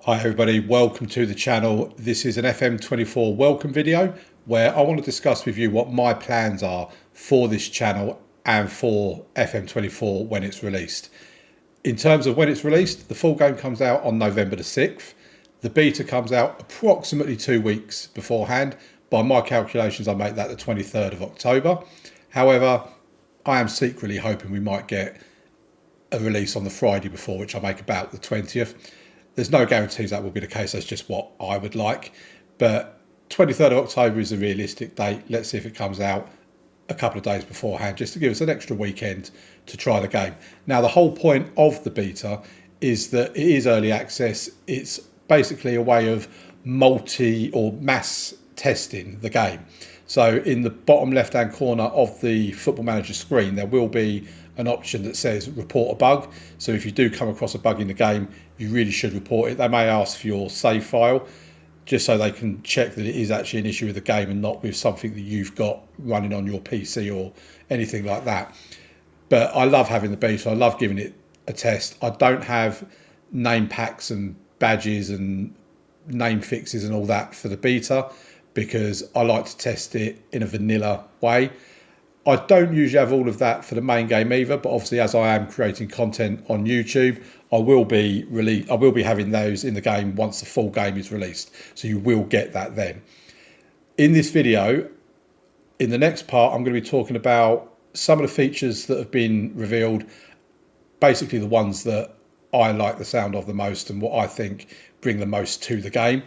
Hi everybody, welcome to the channel. This is an FM24 welcome video where I want to discuss with you what my plans are for this channel and for FM24 when it's released. In terms of when it's released, the full game comes out on November the 6th. The beta comes out approximately 2 weeks beforehand. By my calculations, I make that the 23rd of October. However, I am secretly hoping we might get a release on the Friday before, which I make about the 20th. There's no guarantees that will be the case. That's just what I would like. But 23rd of October is a realistic date. Let's see if it comes out a couple of days beforehand, just to give us an extra weekend to try the game. Now, the whole point of the beta is that it is early access. It's basically a way of multi or mass testing the game. So in the bottom left-hand corner of the Football Manager screen, there will be an option that says report a bug. So if you do come across a bug in the game, you really should report it. They may ask for your save file just so they can check that it is actually an issue with the game and not with something that you've got running on your PC or anything like that. But I love having the beta. I love giving it a test. I don't have name packs and badges and name fixes and all that for the beta because I like to test it in a vanilla way. I don't usually have all of that for the main game either, but obviously as I am creating content on YouTube, I will be having those in the game once the full game is released. So you will get that then. In this video, in the next part, I'm going to be talking about some of the features that have been revealed, basically the ones that I like the sound of the most and what I think bring the most to the game.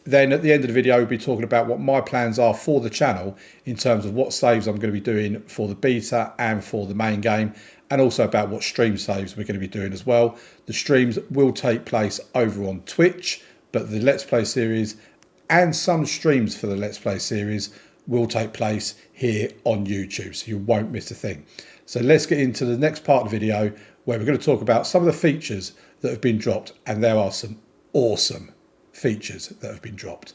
Then at the end of the video, we'll be talking about what my plans are for the channel in terms of what saves I'm going to be doing for the beta and for the main game, and also about what stream saves we're going to be doing as well. The streams will take place over on Twitch, but the Let's Play series and some streams for the Let's Play series will take place here on YouTube, so you won't miss a thing. So let's get into the next part of the video where we're going to talk about some of the features that have been dropped, and there are some awesome features that have been dropped.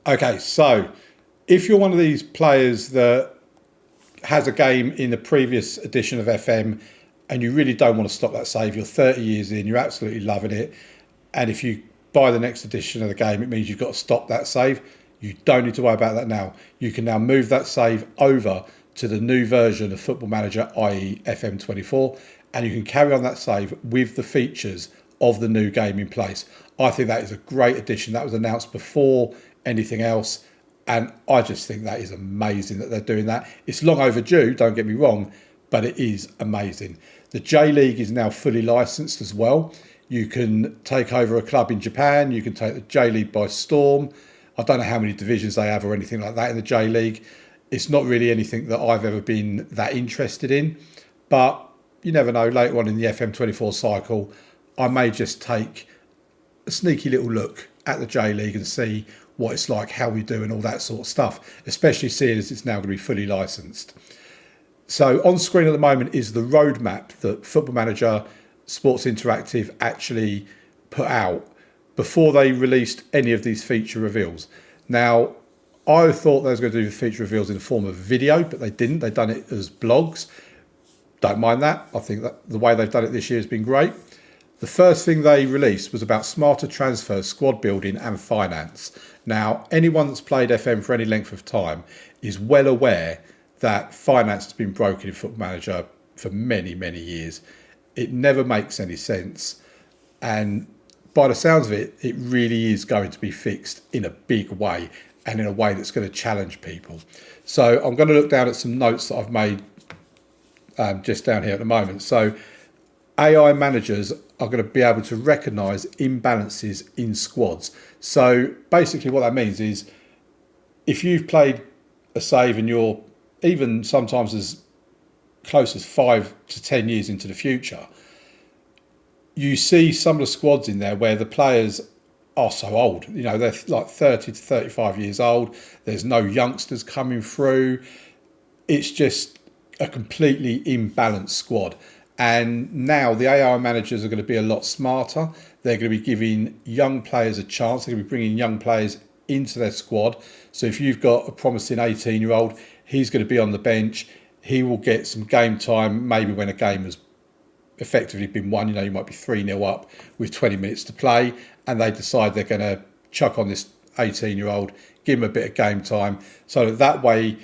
Okay, so if you're one of these players that has a game in the previous edition of FM and you really don't want to stop that save, you're 30 years in, you're absolutely loving it, and if you buy the next edition of the game, it means you've got to stop that save. You don't need to worry about that now. You can now move that save over to the new version of Football Manager, i.e. FM24, and you can carry on that save with the features of the new game in place. I think that is a great addition. That was announced before anything else, and I just think that is amazing that they're doing that. It's long overdue, don't get me wrong, but it is amazing. The J-League is now fully licensed as well. You can take over a club in Japan. You can take the J-League by storm. I don't know how many divisions they have or anything like that in the J-League. It's not really anything that I've ever been that interested in, but you never know, later on in the FM24 cycle, I may just take a sneaky little look at the J-League and see what it's like, how we do and all that sort of stuff, especially seeing as it's now going to be fully licensed. So on screen at the moment is the roadmap that Football Manager Sports Interactive actually put out before they released any of these feature reveals. Now, I thought they was going to do the feature reveals in the form of video, but they didn't. They've done it as blogs. Don't mind that. I think that the way they've done it this year has been great. The first thing they released was about smarter transfers, squad building and finance. Now, anyone that's played FM for any length of time is well aware that finance has been broken in Football Manager for many, many years. It never makes any sense. And by the sounds of it, it really is going to be fixed in a big way and in a way that's going to challenge people. So I'm going to look down at some notes that I've made just down here at the moment. So AI managers are going to be able to recognise imbalances in squads. So basically what that means is if you've played a save and you're even sometimes as close as 5 to 10 years into the future, you see some of the squads in there where the players are so old. You know, they're like 30 to 35 years old. There's no youngsters coming through. It's just a completely imbalanced squad. And now the AI managers are going to be a lot smarter. They're going to be giving young players a chance. They're going to be bringing young players into their squad. So if you've got a promising 18-year-old, he's going to be on the bench. He will get some game time, maybe when a game has effectively been won. You might be 3-0 up with 20 minutes to play, and they decide they're going to chuck on this 18-year-old, give him a bit of game time, so that way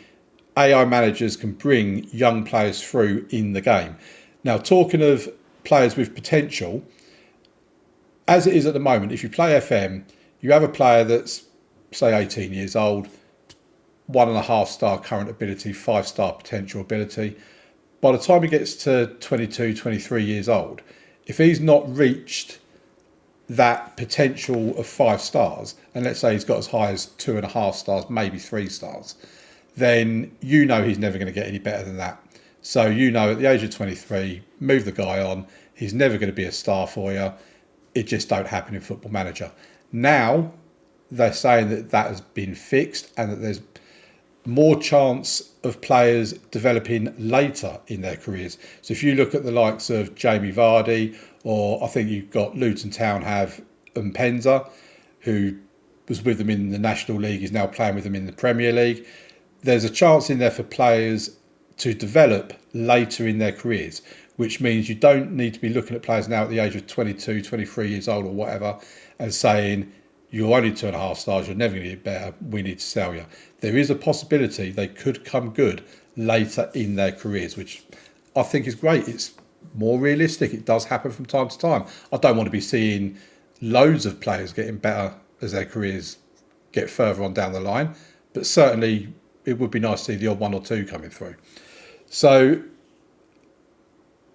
AI managers can bring young players through in the game. Now, talking of players with potential, as it is at the moment, if you play FM, you have a player that's, say, 18 years old, 1.5-star current ability, 5-star potential ability. By the time he gets to 22, 23 years old, if he's not reached that potential of 5 stars, and let's say he's got as high as 2.5 stars, maybe 3 stars, then he's never going to get any better than that. So at the age of 23, move the guy on. He's never going to be a star for you. It just don't happen in Football Manager. Now, they're saying that has been fixed and that there's more chance of players developing later in their careers. So if you look at the likes of Jamie Vardy, or I think you've got Luton Town have Mpenza, who was with them in the National League, is now playing with them in the Premier League. There's a chance in there for players to develop later in their careers, which means you don't need to be looking at players now at the age of 22, 23 years old or whatever and saying, you're only 2.5 stars, you're never going to get better, we need to sell you. There is a possibility they could come good later in their careers, which I think is great. It's more realistic. It does happen from time to time. I don't want to be seeing loads of players getting better as their careers get further on down the line, but certainly it would be nice to see the odd 1 or 2 coming through. So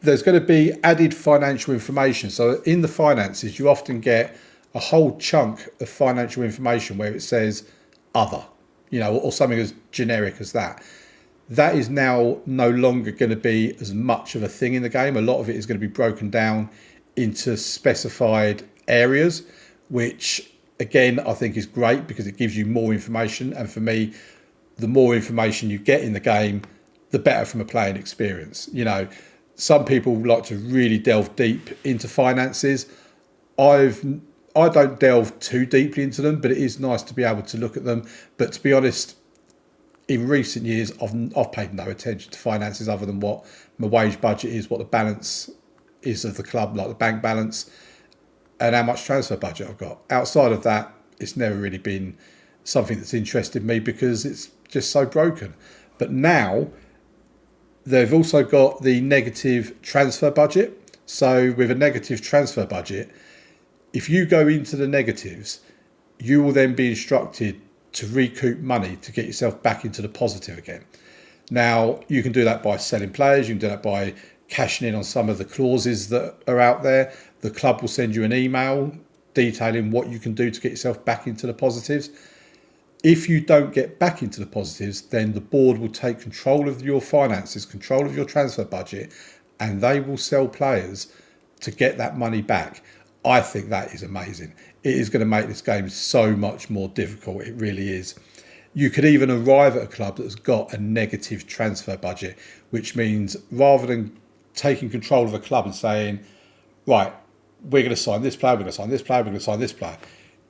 there's going to be added financial information. So in the finances, you often get a whole chunk of financial information where it says other, or something as generic as that. That is now no longer going to be as much of a thing in the game. A lot of it is going to be broken down into specified areas, which again, I think is great because it gives you more information. And for me, the more information you get in the game, the better from a playing experience. Some people like to really delve deep into finances. I don't delve too deeply into them, but it is nice to be able to look at them. But to be honest, in recent years, I've paid no attention to finances other than what my wage budget is, what the balance is of the club, like the bank balance, and how much transfer budget I've got. Outside of that, it's never really been something that's interested me because it's just so broken. But now, they've also got the negative transfer budget. So with a negative transfer budget, if you go into the negatives, you will then be instructed to recoup money to get yourself back into the positive again. Now, you can do that by selling players. You can do that by cashing in on some of the clauses that are out there. The club will send you an email detailing what you can do to get yourself back into the positives. If you don't get back into the positives, then the board will take control of your finances, control of your transfer budget, and they will sell players to get that money back. I think that is amazing. It is going to make this game so much more difficult. It really is. You could even arrive at a club that's got a negative transfer budget, which means rather than taking control of the club and saying, right, we're going to sign this player, we're going to sign this player, we're going to sign this player,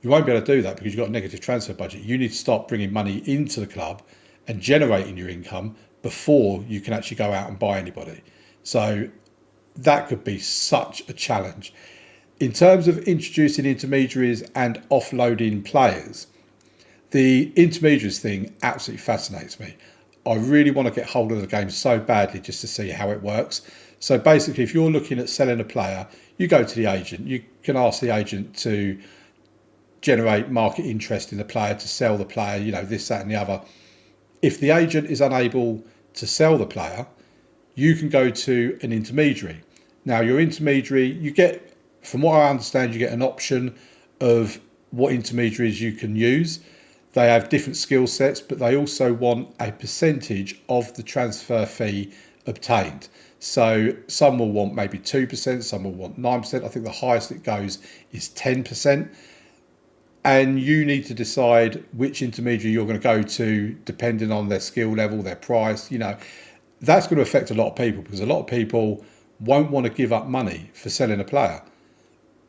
you won't be able to do that because you've got a negative transfer budget. You need to start bringing money into the club and generating your income before you can actually go out and buy anybody. So that could be such a challenge. In terms of introducing intermediaries and offloading players, the intermediaries thing absolutely fascinates me. I really want to get hold of the game so badly just to see how it works. So basically, if you're looking at selling a player, you go to the agent. You can ask the agent to generate market interest in the player, to sell the player, this, that and the other. If the agent is unable to sell the player, you can go to an intermediary. Now, your intermediary, you get, from what I understand, you get an option of what intermediaries you can use. They have different skill sets, but they also want a percentage of the transfer fee obtained. So some will want maybe 2%, some will want 9%. I think the highest it goes is 10%. And you need to decide which intermediary you're going to go to depending on their skill level, their price. That's going to affect a lot of people because a lot of people won't want to give up money for selling a player.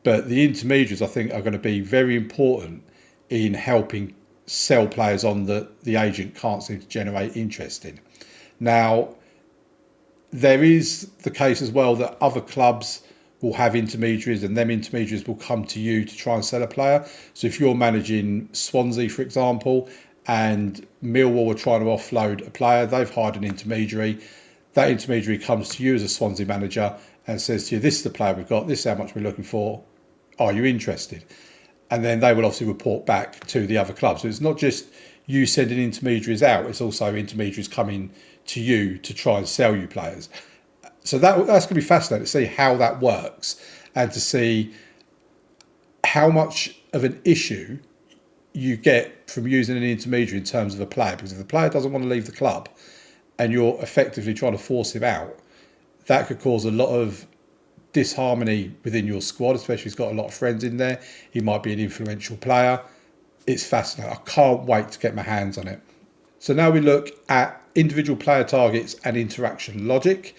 But the intermediaries, I think, are going to be very important in helping sell players on that the agent can't seem to generate interest in. Now, there is the case as well that other clubs will have intermediaries, and them intermediaries will come to you to try and sell a player. So if you're managing Swansea, for example, and Millwall are trying to offload a player, they've hired an intermediary. That intermediary comes to you as a Swansea manager and says to you, this is the player we've got, this is how much we're looking for, are you interested? And then they will obviously report back to the other club. So it's not just you sending intermediaries out, it's also intermediaries coming to you to try and sell you players. So that's going to be fascinating to see how that works, and to see how much of an issue you get from using an intermediary in terms of a player. Because if the player doesn't want to leave the club and you're effectively trying to force him out, that could cause a lot of disharmony within your squad, especially if he's got a lot of friends in there. He might be an influential player. It's fascinating. I can't wait to get my hands on it. So now we look at individual player targets and interaction logic.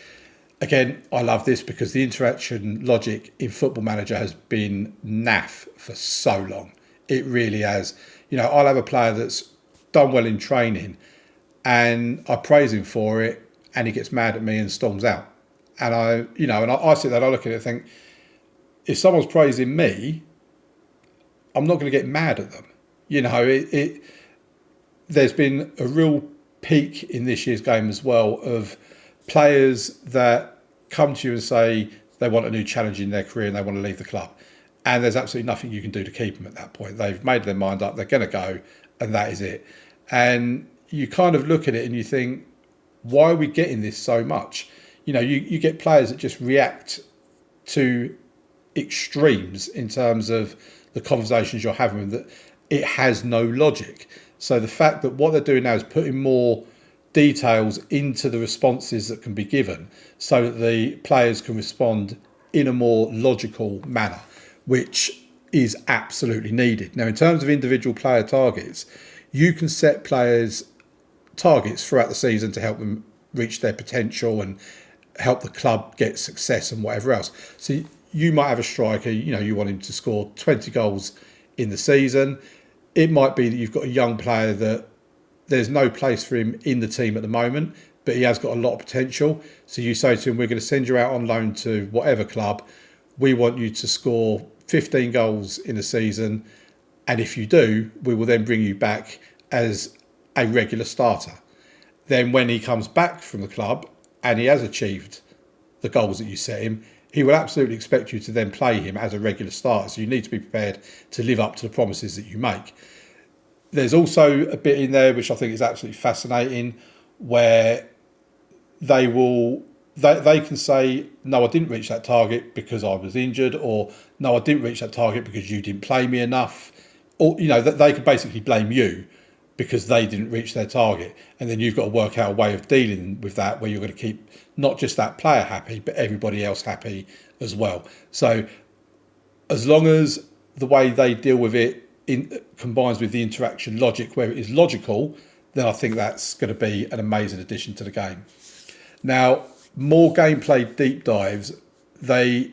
Again, I love this because the interaction logic in Football Manager has been naff for so long. It really has. I'll have a player that's done well in training and I praise him for it and he gets mad at me and storms out. And I sit there and I look at it and think, if someone's praising me, I'm not going to get mad at them. There's been a real peak in this year's game as well of players that come to you and say they want a new challenge in their career and they want to leave the club. And there's absolutely nothing you can do to keep them at that point. They've made their mind up, they're going to go, and that is it. And you kind of look at it and you think, why are we getting this so much? You get players that just react to extremes in terms of the conversations you're having with them, that it has no logic. So the fact that what they're doing now is putting more details into the responses that can be given so that the players can respond in a more logical manner, which is absolutely needed. Now, in terms of individual player targets, you can set players targets throughout the season to help them reach their potential and help the club get success and whatever else. So you might have a striker, you want him to score 20 goals in the season. It might be that you've got a young player that there's no place for him in the team at the moment, but he has got a lot of potential. So you say to him, we're going to send you out on loan to whatever club. We want you to score 15 goals in a season. And if you do, we will then bring you back as a regular starter. Then when he comes back from the club and he has achieved the goals that you set him, he will absolutely expect you to then play him as a regular starter. So you need to be prepared to live up to the promises that you make. There's also a bit in there which I think is absolutely fascinating, where they can say, no, I didn't reach that target because I was injured, or no, I didn't reach that target because you didn't play me enough. Or, that they could basically blame you because they didn't reach their target. And then you've got to work out a way of dealing with that where you're going to keep not just that player happy, but everybody else happy as well. So as long as the way they deal with it combines with the interaction logic where it is logical, then I think that's going to be an amazing addition to the game. Now, more gameplay deep dives. They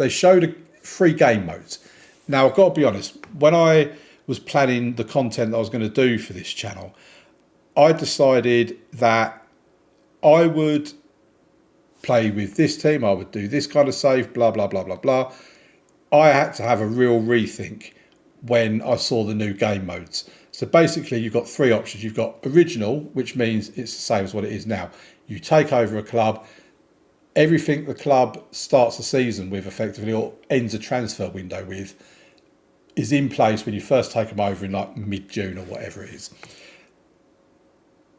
showed 3 game modes. Now, I've got to be honest, when I was planning the content that I was going to do for this channel, I decided that I would play with this team, I would do this kind of save, blah, blah, blah, blah, blah. I had to have a real rethink when I saw the new game modes. So basically you've got 3 options. You've got original, which means it's the same as what it is now. You take over a club, everything the club starts the season with effectively, or ends a transfer window with, is in place when you first take them over in like mid-June or whatever it is.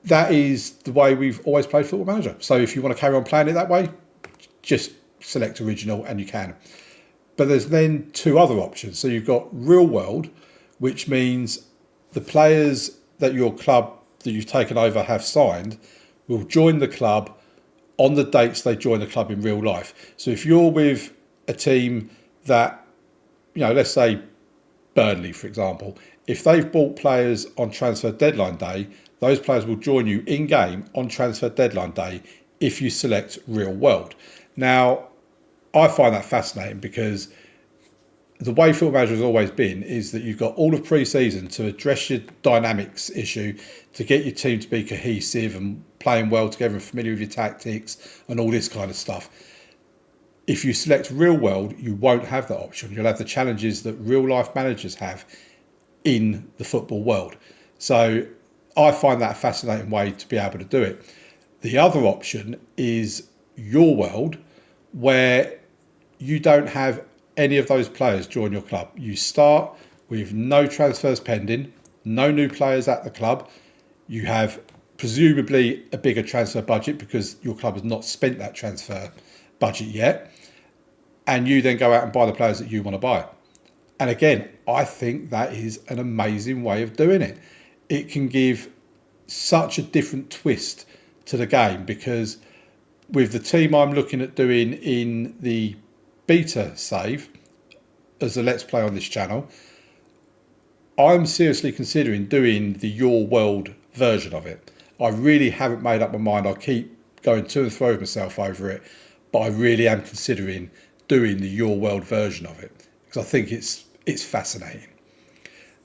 That is the way we've always played Football Manager. So if you want to carry on playing it that way, just select original and you can. But there's then 2 other options. So you've got real world, which means the players that your club that you've taken over have signed will join the club on the dates they join the club in real life. So if you're with a team that, let's say Burnley, for example, if they've bought players on transfer deadline day, those players will join you in game on transfer deadline day if you select real world. Now, I find that fascinating because the way Football Manager has always been is that you've got all of pre-season to address your dynamics issue, to get your team to be cohesive and playing well together and familiar with your tactics and all this kind of stuff. If you select real world, you won't have that option. You'll have the challenges that real life managers have in the football world. So I find that a fascinating way to be able to do it. The other option is your world, where you don't have any of those players join your club. You start with no transfers pending, no new players at the club. You have presumably a bigger transfer budget because your club has not spent that transfer budget yet. And you then go out and buy the players that you want to buy. And again, I think that is an amazing way of doing it. It can give such a different twist to the game, because with the team I'm looking at doing in the beta save as a Let's Play on this channel, I'm seriously considering doing the Your World version of it. I really haven't made up my mind. I keep going to and fro with myself over it, but I really am considering doing the Your World version of it because I think it's fascinating.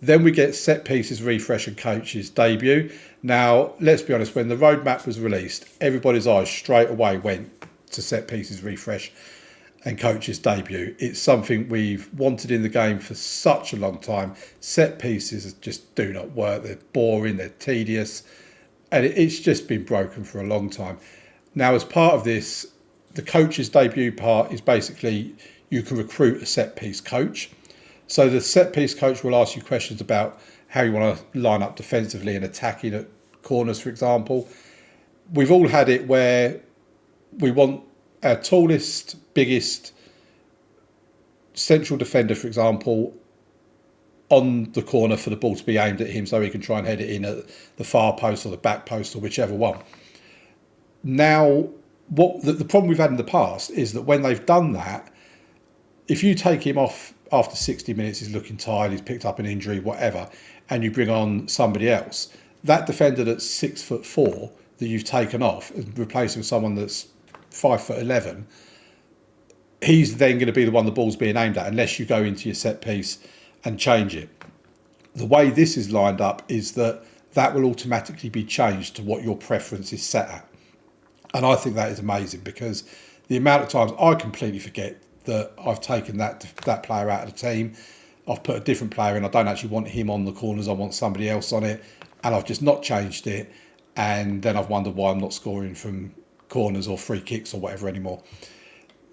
Then we get Set Pieces Refresh and Coaches debut. Now, let's be honest, when the roadmap was released, everybody's eyes straight away went to Set Pieces Refresh and Coaches debut. It's something we've wanted in the game for such a long time. Set pieces just do not work. They're boring, they're tedious, and it's just been broken for a long time. Now, as part of this, the Coaches debut part is basically you can recruit a set piece coach. So the set piece coach will ask you questions about how you want to line up defensively and attacking at corners, for example. We've all had it where we want our tallest, biggest central defender, for example, on the corner for the ball to be aimed at him so he can try and head it in at the far post or the back post or whichever one. Now, what the problem we've had in the past is that when they've done that, if you take him off after 60 minutes, he's looking tired, he's picked up an injury, whatever, and you bring on somebody else, that defender that's 6'4" that you've taken off and replaced with someone that's 5'11", he's then going to be the one the ball's being aimed at unless you go into your set piece and change it. The way this is lined up is that will automatically be changed to what your preference is set at. And I think that is amazing because the amount of times I completely forget that I've taken that player out of the team. I've put a different player in. I don't actually want him on the corners. I want somebody else on it. And I've just not changed it. And then I've wondered why I'm not scoring from corners or free kicks or whatever anymore.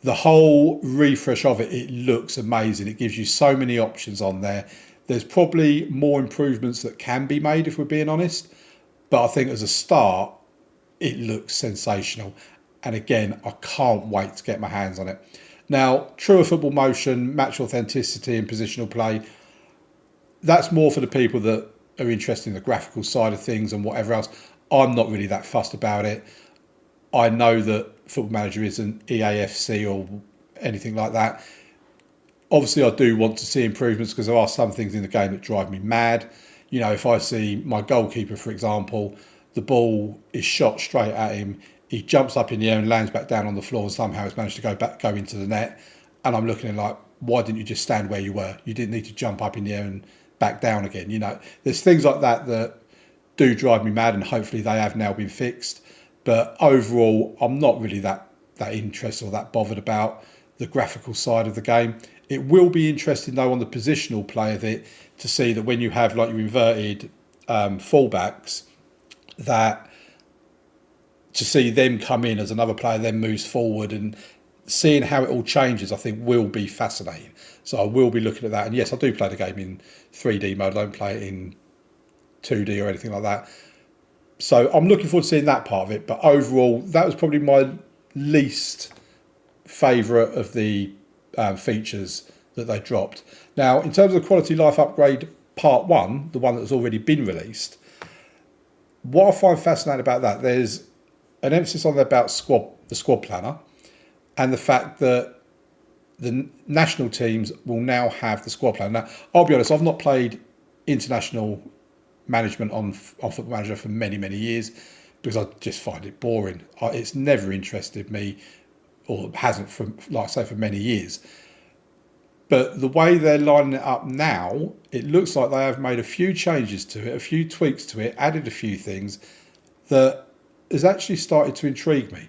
The whole refresh of it, it looks amazing. It gives you so many options on there. There's probably more improvements that can be made if we're being honest. But I think as a start, it looks sensational. And again, I can't wait to get my hands on it. Now, truer football motion, match authenticity and positional play, that's more for the people that are interested in the graphical side of things and whatever else. I'm not really that fussed about it. I know that Football Manager isn't EAFC or anything like that. Obviously, I do want to see improvements because there are some things in the game that drive me mad. You know, if I see my goalkeeper, for example, the ball is shot straight at him, he jumps up in the air and lands back down on the floor and somehow has managed to go into the net. And I'm looking at like, why didn't you just stand where you were? You didn't need to jump up in the air and back down again. You know, there's things like that that do drive me mad and hopefully they have now been fixed. But overall, I'm not really that interested or that bothered about the graphical side of the game. It will be interesting though on the positional play of it to see that when you have like your inverted fullbacks, that to see them come in as another player then moves forward and seeing how it all changes, I think will be fascinating. So I will be looking at that. And yes, I do play the game in 3D mode. I don't play it in 2D or anything like that. So I'm looking forward to seeing that part of it. But overall, that was probably my least favourite of the features that they dropped. Now, in terms of the quality life upgrade part 1, the one that's already been released, what I find fascinating about that, there's an emphasis on there about the squad planner and the fact that the national teams will now have the squad planner. Now, I'll be honest, I've not played international management on Football Manager for many, many years because I just find it boring. It's never interested me, or hasn't for, like I say, for many years. But the way they're lining it up now, it looks like they have made a few changes to it, a few tweaks to it, added a few things that has actually started to intrigue me.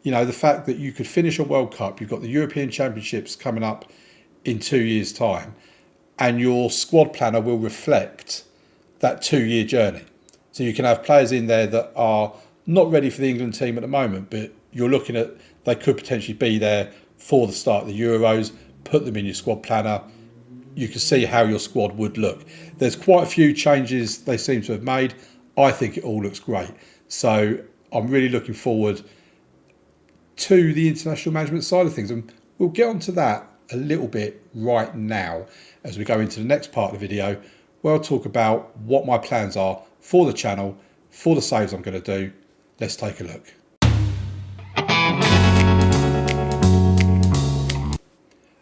You know, the fact that you could finish a World Cup, you've got the European Championships coming up in 2 years' time, and your squad planner will reflect that 2-year journey. So you can have players in there that are not ready for the England team at the moment, but you're looking at they could potentially be there for the start of the Euros. Put them in your squad planner. You can see how your squad would look. There's quite a few changes they seem to have made. I think it all looks great. So I'm really looking forward to the international management side of things. And we'll get onto that a little bit right now as we go into the next part of the video, where I'll talk about what my plans are for the channel, for the saves I'm going to do. Let's take a look.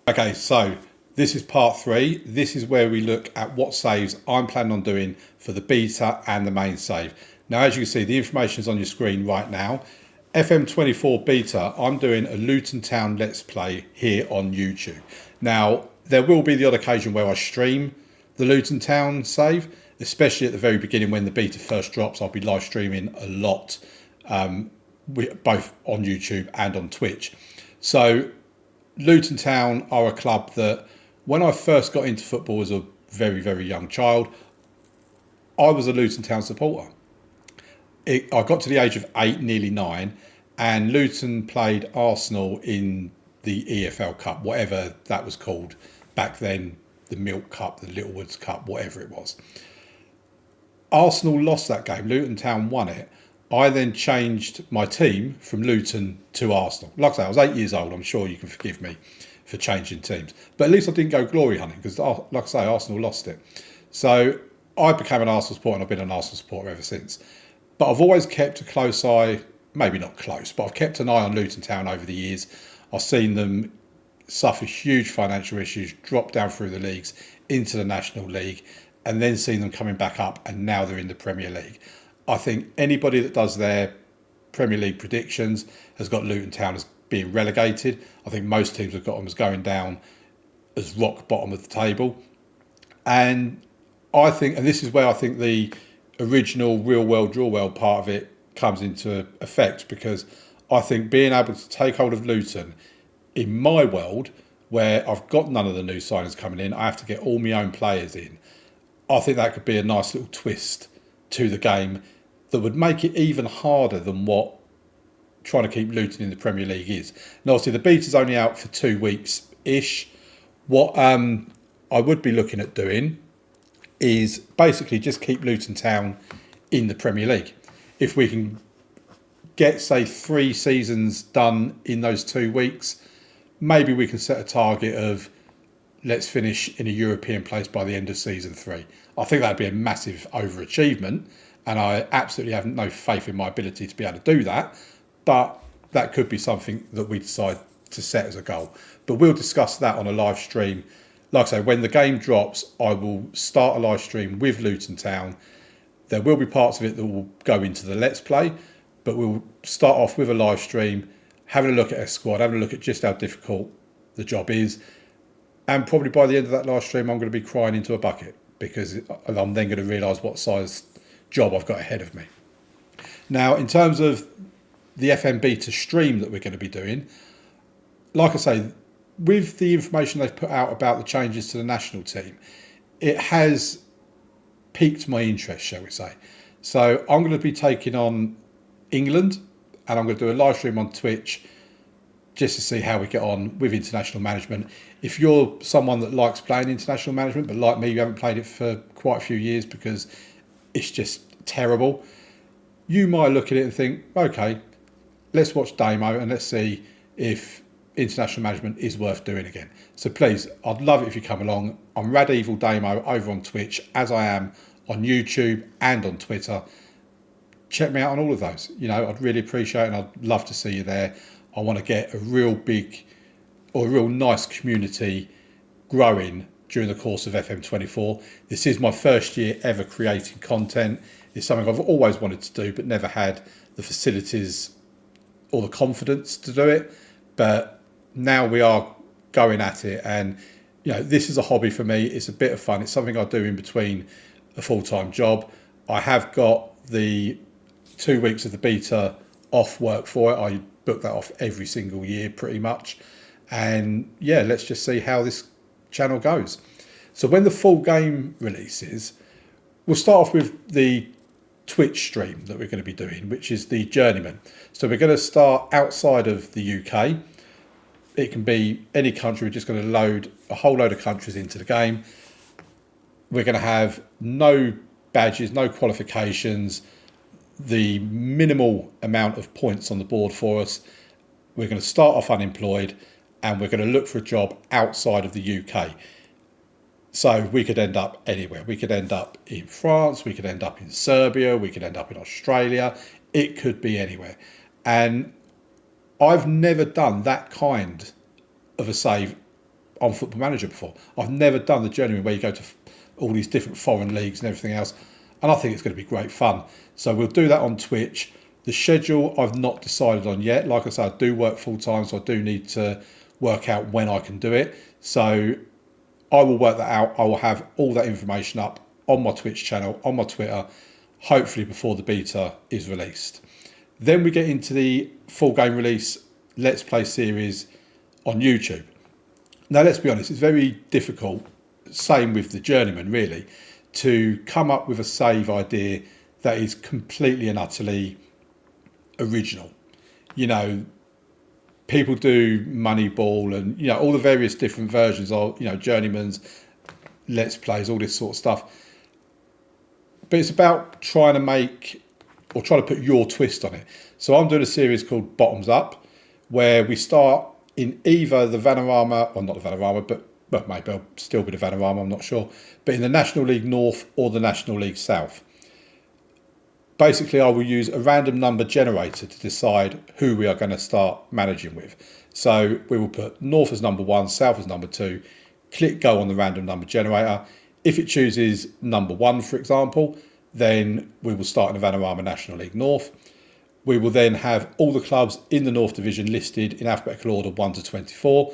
Okay, so this is part 3. This is where we look at what saves I'm planning on doing for the beta and the main save. Now, as you can see, the information is on your screen right now. FM24 beta, I'm doing a Luton Town Let's Play here on YouTube. Now, there will be the odd occasion where I stream the Luton Town save, especially at the very beginning when the beta first drops. I'll be live streaming a lot, both on YouTube and on Twitch. So Luton Town are a club that when I first got into football as a very, very young child, I was a Luton Town supporter. I got to the age of 8, nearly 9, and Luton played Arsenal in the EFL Cup, whatever that was called back then, the Milk Cup, the Littlewoods Cup, whatever it was. Arsenal lost that game, Luton Town won it. I then changed my team from Luton to Arsenal. Like I say, I was 8 years old. I'm sure you can forgive me for changing teams. But at least I didn't go glory hunting because, like I say, Arsenal lost it. So I became an Arsenal supporter and I've been an Arsenal supporter ever since. But I've always kept a close eye, maybe not close, but I've kept an eye on Luton Town over the years. I've seen them suffer huge financial issues, drop down through the leagues into the National League, and then seen them coming back up, and now they're in the Premier League. I think anybody that does their Premier League predictions has got Luton Town as being relegated. I think most teams have got them as going down as rock bottom of the table. And I think, and this is where I think the original real world, draw well part of it comes into effect, because I think being able to take hold of Luton in my world, where I've got none of the new signings coming in, I have to get all my own players in. I think that could be a nice little twist to the game that would make it even harder than what trying to keep Luton in the Premier League is. And obviously the beta's only out for 2 weeks-ish. What I would be looking at doing is basically just keep Luton Town in the Premier League. If we can get, say, 3 seasons done in those 2 weeks, maybe we can set a target of let's finish in a European place by the end of season 3. I think that'd be a massive overachievement, and I absolutely have no faith in my ability to be able to do that. But that could be something that we decide to set as a goal. But we'll discuss that on a live stream. Like I say, when the game drops, I will start a live stream with Luton Town. There will be parts of it that will go into the Let's Play, but we'll start off with a live stream, having a look at a squad, having a look at just how difficult the job is. And probably by the end of that live stream, I'm going to be crying into a bucket, because I'm then going to realise what size job I've got ahead of me. Now, in terms of the FM beta stream that we're going to be doing, like I say, with the information they've put out about the changes to the national team, it has piqued my interest, shall we say. So I'm going to be taking on England, and I'm going to do a live stream on Twitch just to see how we get on with international management. If you're someone that likes playing international management, but like me, you haven't played it for quite a few years because it's just terrible, you might look at it and think, okay, let's watch Damo and let's see if international management is worth doing again. So please, I'd love it if you come along. I'm Rad Evil Damo over on Twitch, as I am on YouTube and on Twitter. Check me out on all of those. You know, I'd really appreciate it, and I'd love to see you there. I want to get a real big or a real nice community growing during the course of FM24. This is my first year ever creating content. It's something I've always wanted to do, but never had the facilities or the confidence to do it. But now we are going at it, and this is a hobby for me. It's a bit of fun. It's something I do in between a full-time job. I have got the 2 weeks of the beta off work for it. I book that off every single year pretty much. And yeah, let's just see how this channel goes. So when the full game releases, we'll start off with the Twitch stream that we're going to be doing, which is the Journeyman. So we're going to start outside of the UK. It can be any country. We're just going to load a whole load of countries into the game. We're going to have no badges, no qualifications, the minimal amount of points on the board for us. We're going to start off unemployed and we're going to look for a job outside of the UK. So we could end up anywhere. We could end up in France, we could end up in Serbia, we could end up in Australia. It could be anywhere. And I've never done that kind of a save on Football Manager before. I've never done the Journeyman where you go to all these different foreign leagues and everything else. And I think it's going to be great fun. So we'll do that on Twitch. The schedule I've not decided on yet. Like I said, I do work full time, so I do need to work out when I can do it. So I will work that out. I will have all that information up on my Twitch channel, on my Twitter, hopefully before the beta is released. Then we get into the full game release Let's Play series on YouTube. Now, let's be honest, it's very difficult, same with the Journeyman really, to come up with a save idea that is completely and utterly original. People do Moneyball and, all the various different versions of, Journeyman's, Let's Plays, all this sort of stuff. But it's about trying to put your twist on it. So I'm doing a series called Bottoms Up, where we start in either the Vanarama, or not the Vanarama, but maybe I'll still be the Vanarama, I'm not sure, but in the National League North or the National League South. Basically, I will use a random number generator to decide who we are going to start managing with. So we will put North as number 1, South as number 2, click go on the random number generator. If it chooses number 1, for example, then we will start in the Vanarama National League North. We will then have all the clubs in the North Division listed in alphabetical order 1 to 24.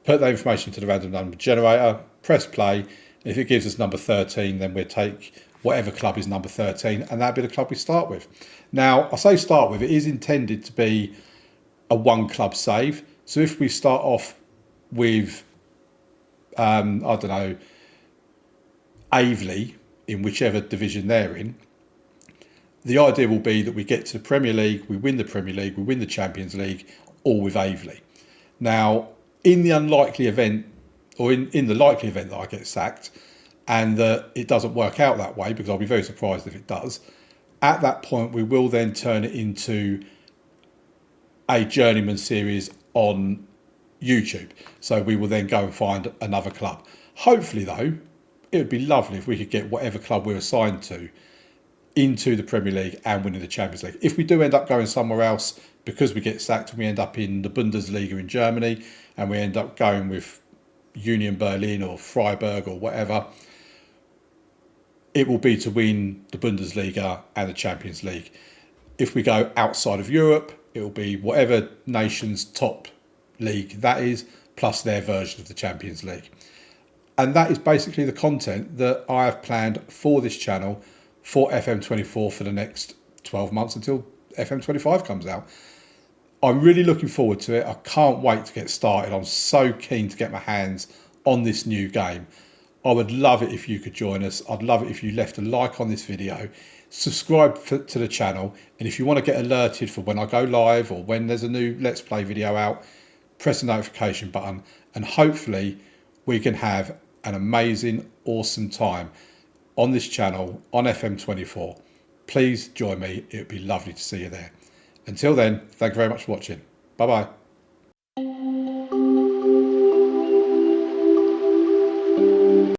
Put that information into the random number generator, press play. And if it gives us number 13, then we'll take whatever club is number 13, and that'll be the club we start with. Now, I say start with, it is intended to be a one club save. So if we start off with, Aveley, in whichever division they're in, the idea will be that we get to the Premier League, we win the Premier League, we win the Champions League, all with Aveley. Now, in the unlikely event, or in the likely event that I get sacked, and that it doesn't work out that way, because I'll be very surprised if it does, at that point we will then turn it into a Journeyman series on YouTube. So we will then go and find another club. Hopefully though, it would be lovely if we could get whatever club we're assigned to into the Premier League and winning the Champions League. If we do end up going somewhere else because we get sacked and we end up in the Bundesliga in Germany and we end up going with Union Berlin or Freiburg or whatever, it will be to win the Bundesliga and the Champions League. If we go outside of Europe, it will be whatever nation's top league that is, plus their version of the Champions League. And that is basically the content that I have planned for this channel for FM24 for the next 12 months until FM25 comes out. I'm really looking forward to it. I can't wait to get started. I'm so keen to get my hands on this new game. I would love it if you could join us. I'd love it if you left a like on this video, subscribe to the channel, and if you want to get alerted for when I go live or when there's a new Let's Play video out, press the notification button, and hopefully we can have an amazing, awesome time on this channel on FM24. Please join me. It would be lovely to see you there. Until then, thank you very much for watching. Bye-bye.